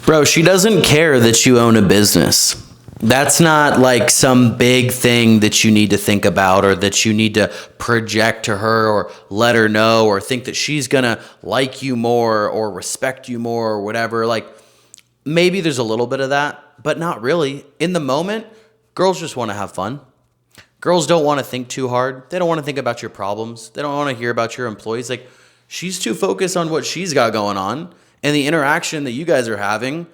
Bro, she doesn't care that you own a business. That's not like some big thing that you need to think about or that you need to project to her or let her know or think that she's gonna like you more or respect you more or whatever. Like, maybe there's a little bit of that, but not really. In the moment, girls just wanna have fun. Girls don't wanna think too hard. They don't wanna think about your problems. They don't wanna hear about your employees. Like, she's too focused on what she's got going on and the interaction that you guys are having.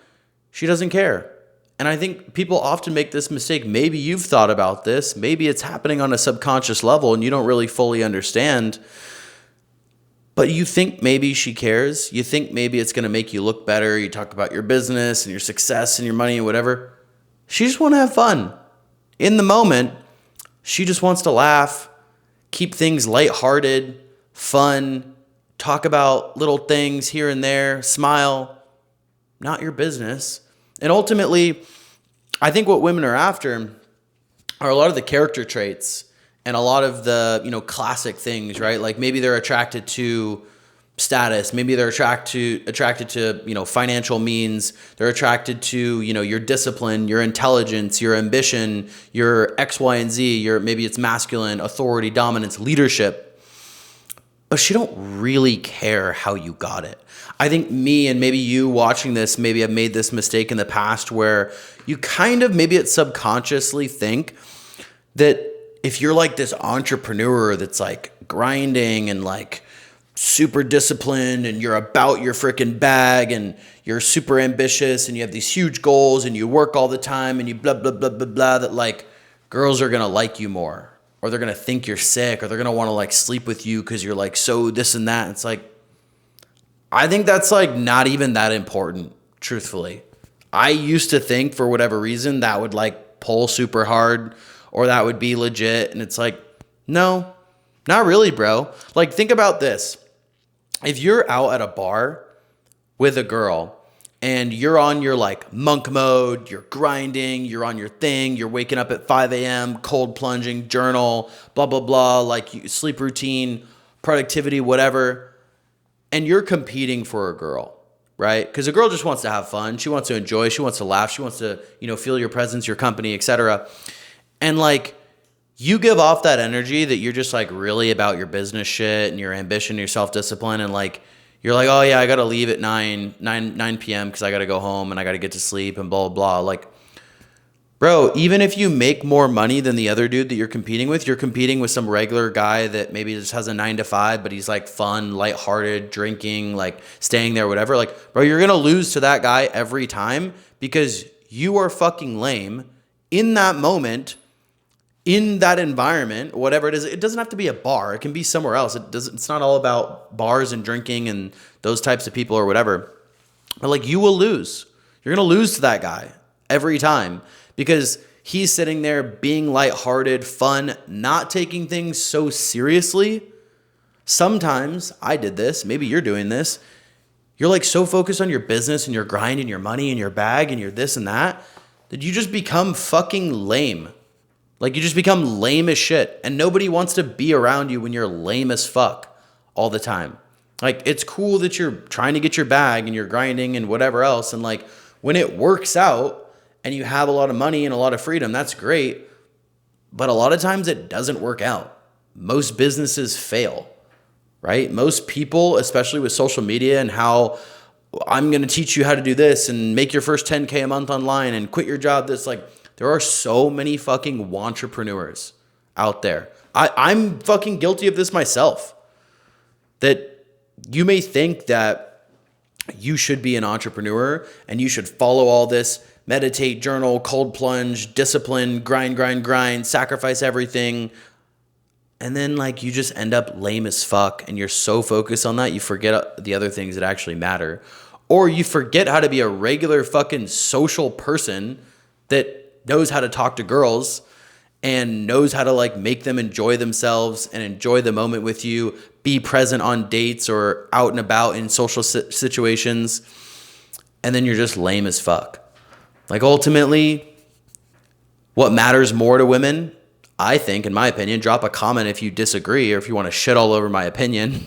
She doesn't care. And I think people often make this mistake. Maybe you've thought about this. Maybe it's happening on a subconscious level and you don't really fully understand. But you think maybe she cares. You think maybe it's going to make you look better. You talk about your business and your success and your money and whatever. She just wants to have fun. In the moment, she just wants to laugh, keep things lighthearted, fun, talk about little things here and there, smile. Not your business. And ultimately, I think what women are after are a lot of the character traits and a lot of the, classic things, right? Like maybe they're attracted to status. Maybe they're attracted to, financial means. They're attracted to, your discipline, your intelligence, your ambition, your X, Y, and Z, maybe it's masculine, authority, dominance, leadership. But she don't really care how you got it. I think me and maybe you watching this maybe have made this mistake in the past where you kind of maybe it's subconsciously think that if you're like this entrepreneur that's like grinding and like super disciplined and you're about your freaking bag and you're super ambitious and you have these huge goals and you work all the time and you blah, blah, blah, blah, blah, that like girls are going to like you more. Or they're going to think you're sick, or they're going to want to like sleep with you because you're like so this and that. It's like, I think that's like not even that important, truthfully. I used to think for whatever reason that would like pull super hard or that would be legit. And it's like, no, not really, bro. Like think about this. If you're out at a bar with a girl and you're on your like monk mode, you're grinding, you're on your thing, you're waking up at 5 a.m., cold plunging, journal, blah, blah, blah, like sleep routine, productivity, whatever, and you're competing for a girl, right? Because a girl just wants to have fun. She wants to enjoy. She wants to laugh. She wants to, feel your presence, your company, etc. And like you give off that energy that you're just like really about your business shit and your ambition, your self-discipline, and like, you're like, oh yeah, I got to leave at 9 p.m. because I got to go home and I got to get to sleep and blah, blah, blah. Like, bro, even if you make more money than the other dude that you're competing with some regular guy that maybe just has a 9 to 5, but he's like fun, lighthearted, drinking, like staying there, whatever. Like, bro, you're going to lose to that guy every time because you are fucking lame in that moment, in that environment, whatever it is. It doesn't have to be a bar. It can be somewhere else. It's not all about bars and drinking and those types of people or whatever. But like you will lose. You're going to lose to that guy every time because he's sitting there being lighthearted, fun, not taking things so seriously. Sometimes I did this. Maybe you're doing this. You're like so focused on your business and your grind and your money and your bag and your this and that you just become fucking lame. Like you just become lame as shit and nobody wants to be around you when you're lame as fuck all the time. Like it's cool that you're trying to get your bag and you're grinding and whatever else. And like when it works out and you have a lot of money and a lot of freedom, that's great. But a lot of times it doesn't work out. Most businesses fail, right? Most people, especially with social media and how I'm going to teach you how to do this and make your first 10K a month online and quit your job. This like, there are so many fucking entrepreneurs out there. I'm fucking guilty of this myself. That you may think that you should be an entrepreneur and you should follow all this, meditate, journal, cold plunge, discipline, grind, sacrifice everything. And then like you just end up lame as fuck and you're so focused on that, you forget the other things that actually matter. Or you forget how to be a regular fucking social person that knows how to talk to girls and knows how to like make them enjoy themselves and enjoy the moment with you, be present on dates or out and about in social situations. And then you're just lame as fuck. Like ultimately, what matters more to women, I think, in my opinion, drop a comment if you disagree or if you want to shit all over my opinion.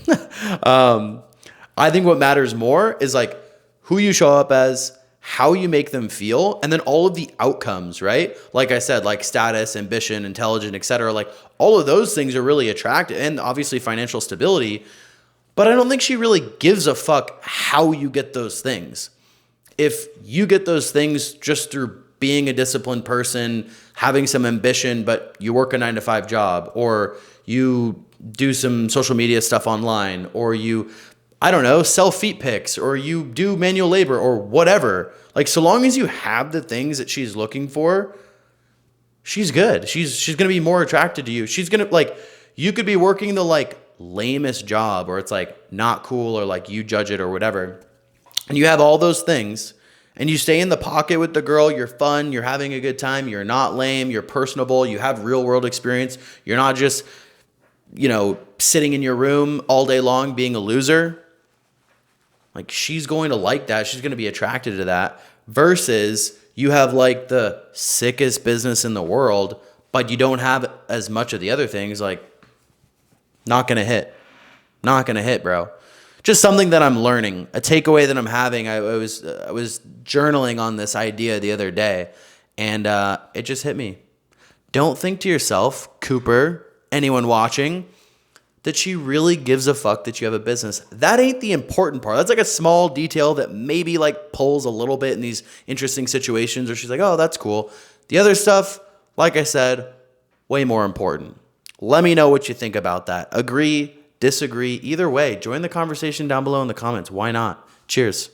I think what matters more is like who you show up as, how you make them feel, and then all of the outcomes, right? Like I said, like status, ambition, intelligence, etc. Like all of those things are really attractive, and obviously financial stability. But I don't think she really gives a fuck how you get those things. If you get those things just through being a disciplined person, having some ambition, but you work a 9-to-5 job, or you do some social media stuff online, or you, I don't know, sell feet pics, or you do manual labor, or whatever. Like, so long as you have the things that she's looking for, she's good. She's going to be more attracted to you. She's going to, like, you could be working the, like, lamest job, or it's, like, not cool, or, like, you judge it or whatever, and you have all those things, and you stay in the pocket with the girl, you're fun, you're having a good time, you're not lame, you're personable, you have real world experience, you're not just, you know, sitting in your room all day long being a loser. Like, she's going to like that. She's going to be attracted to that, versus you have like the sickest business in the world, but you don't have as much of the other things. Like, not going to hit. Not going to hit, bro. Just something that I'm learning, a takeaway that I'm having. I was journaling on this idea the other day, and it just hit me. Don't think to yourself, Cooper, anyone watching, that she really gives a fuck that you have a business. That ain't the important part. That's like a small detail that maybe like pulls a little bit in these interesting situations, or she's like, oh, that's cool. The other stuff, like I said, way more important. Let me know what you think about that. Agree, disagree, either way. Join the conversation down below in the comments. Why not? Cheers.